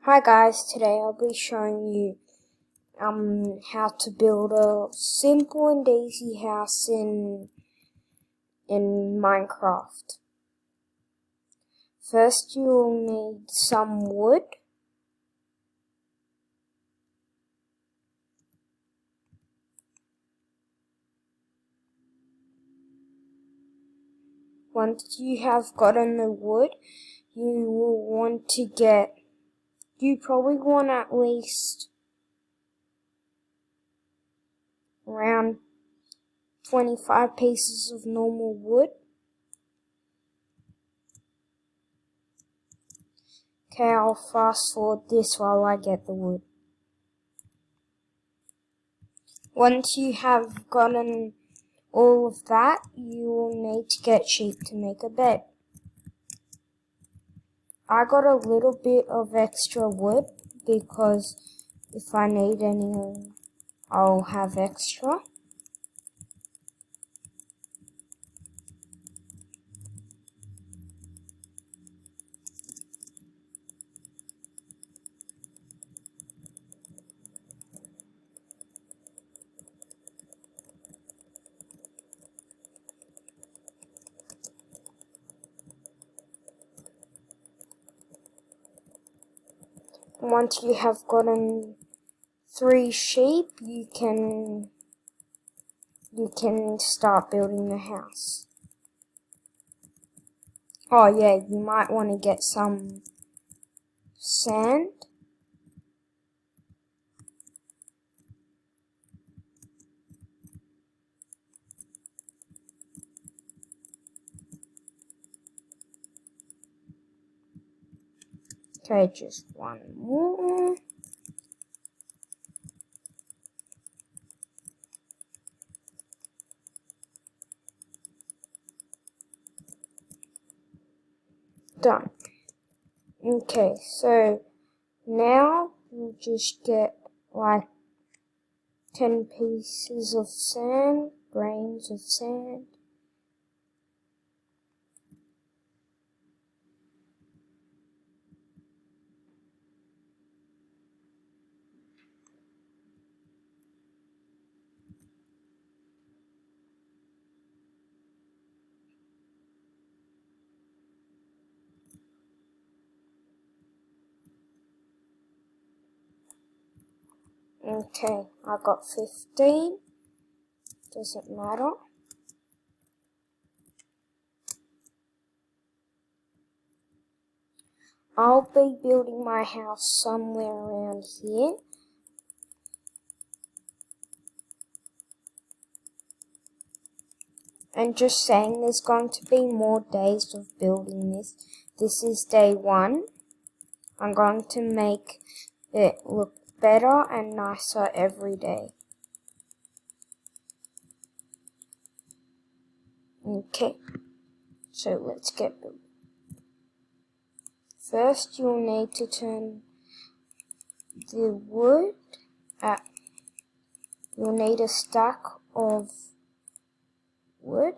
Hi guys, today I'll be showing you how to build a simple and easy house in Minecraft. First you'll need some wood. Once you have gotten the wood, you probably want at least around 25 pieces of normal wood. Okay, I'll fast forward this while I get the wood. Once you have gotten all of that, you will need to get sheep to make a bed. I got a little bit of extra wood because if I need any, I'll have extra. Once you have gotten 3 sheep, you can start building the house. Oh yeah, you might want to get some sand. Okay, just one more. Done. Okay, so now we'll just get like 10 pieces of sand, grains of sand. Okay, I got 15. Doesn't matter. I'll be building my house somewhere around here. And just saying, there's going to be more days of building this. This is day 1. I'm going to make it look better and nicer every day. Okay, so let's get building. First, you'll need to turn the wood at, you'll need a stack of wood,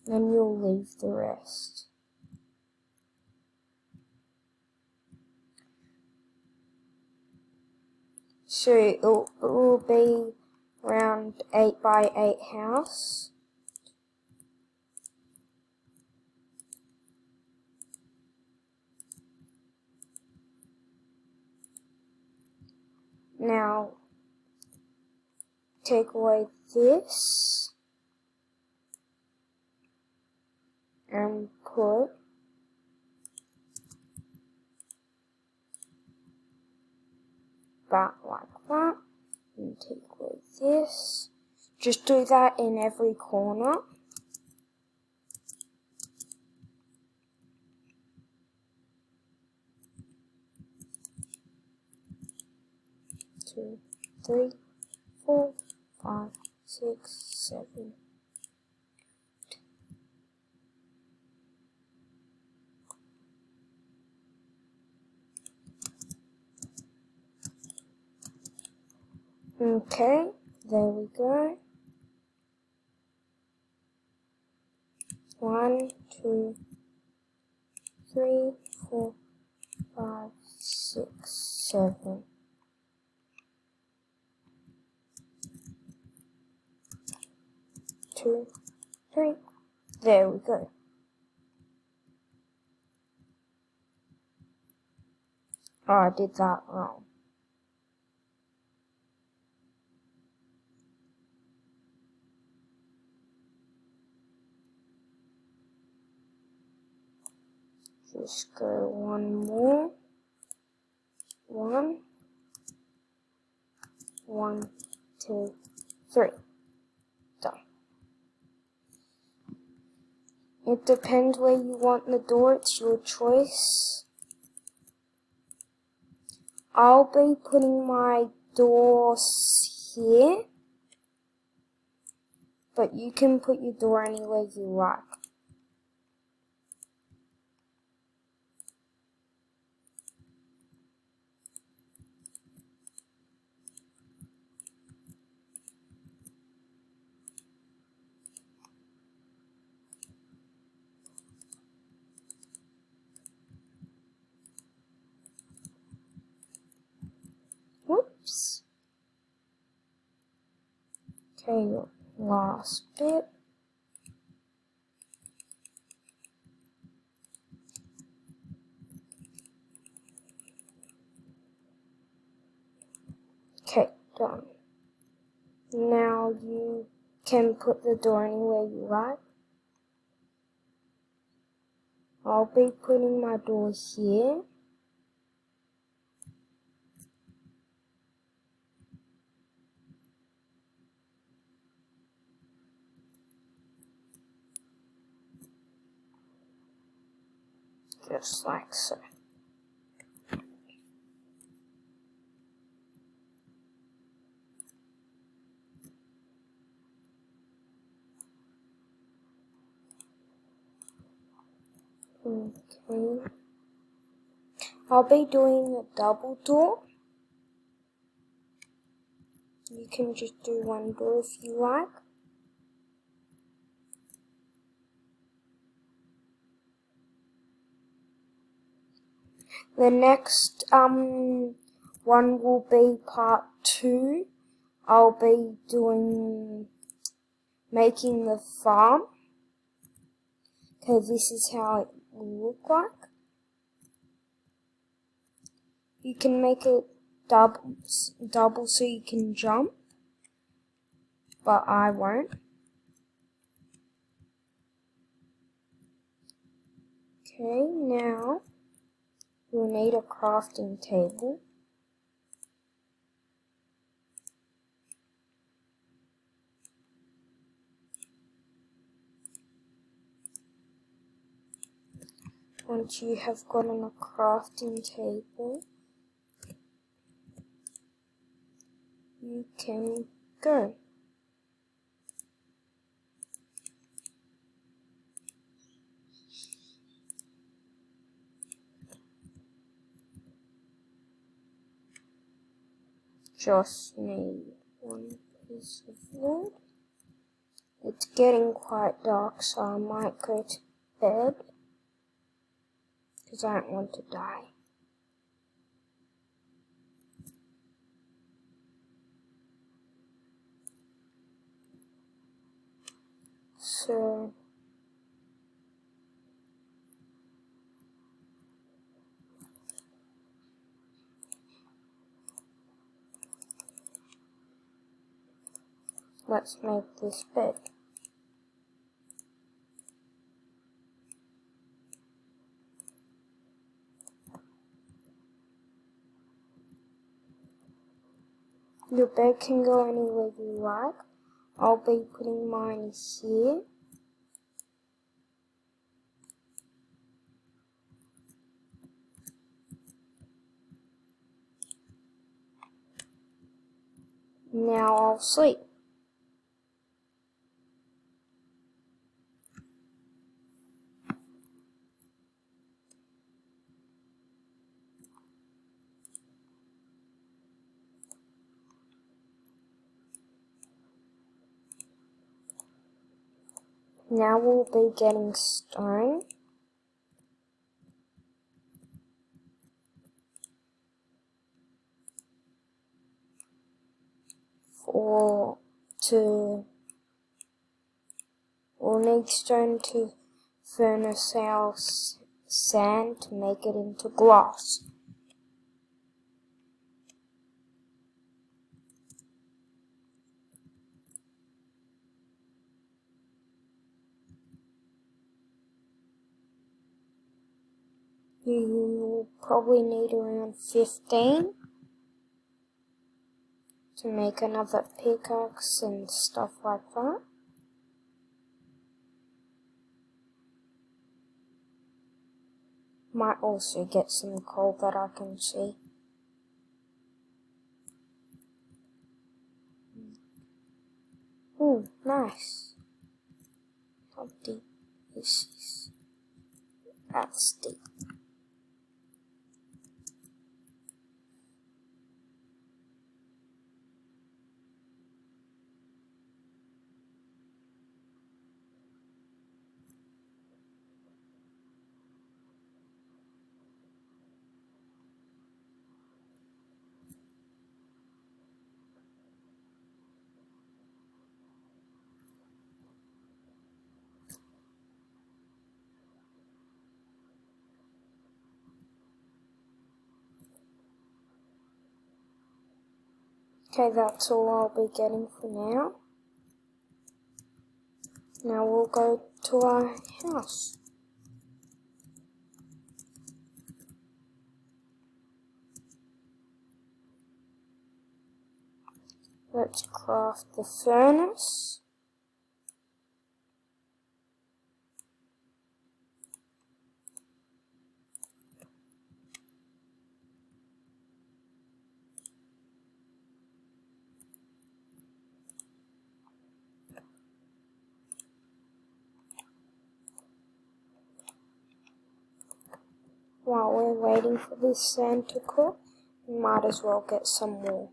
then you'll leave the rest. So it will be around 8 by 8 house. Now, take away this and put that like that, and take away this. Just do that in every corner. Two, 3, 4, 5, 6, 7. Okay, there we go. 1, 2, 3, 4, 5, 7, 2, 3. There we go. Oh, I did that wrong. Just go one more. 1, 1, 2, 3. Done. It depends where you want the door, it's your choice. I'll be putting my doors here, but you can put your door anywhere you like. Whoops. Okay, last bit. Okay, done. Now you can put the door anywhere you like. I'll be putting my door here. Just like so. Okay. I'll be doing a double door. You can just do one door if you like. The next one will be part 2. I'll be doing making the farm. Okay, this is how it will look like. You can make it double so you can jump, but I won't. Okay, now you'll need a crafting table. Once you have gotten a crafting table, you can go. Just need one piece of wood. It's getting quite dark, so I might go to bed because I don't want to die. So let's make this bed. Your bed can go anywhere you like. I'll be putting mine here. Now I'll sleep. Now we'll be getting stone. or we'll need stone to furnace our sand to make it into glass. You will probably need around 15 to make another pickaxe and stuff like that. Might also get some coal that I can see. Oh, nice. How deep is this? That's deep. Okay, that's all I'll be getting for now. Now we'll go to our house. Let's craft the furnace. While we're waiting for this sand to cook, we might as well get some more.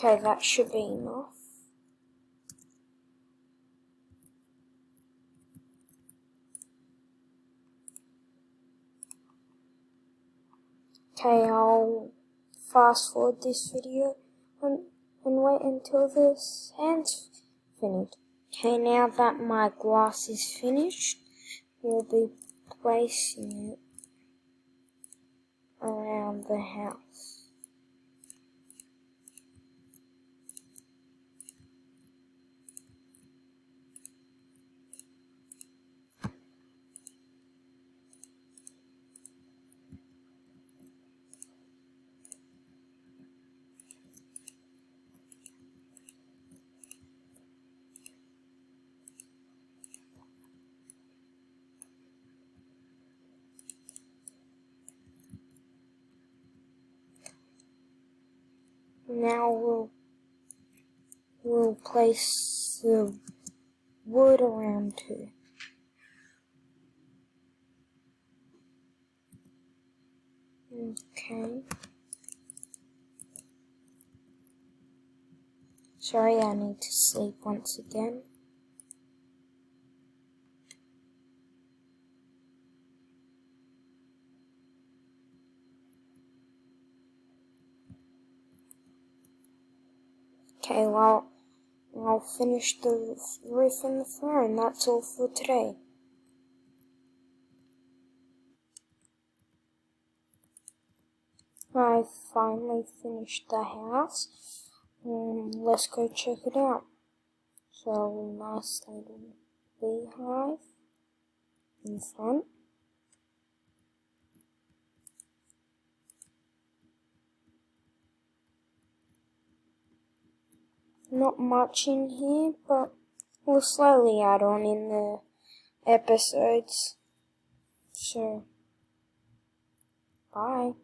Okay, that should be enough. Okay, I'll fast forward this video and wait until the sand's finished. Okay, now that my glass is finished, we'll be placing it around the house. Now we'll place the wood around too. Okay. Sorry, I need to sleep once again. Okay, well, I'll finish the roof and the floor, and that's all for today. I finally finished the house. Let's go check it out. So, nice little beehive in front. Not much in here, but we'll slowly add on in the episodes. So, bye.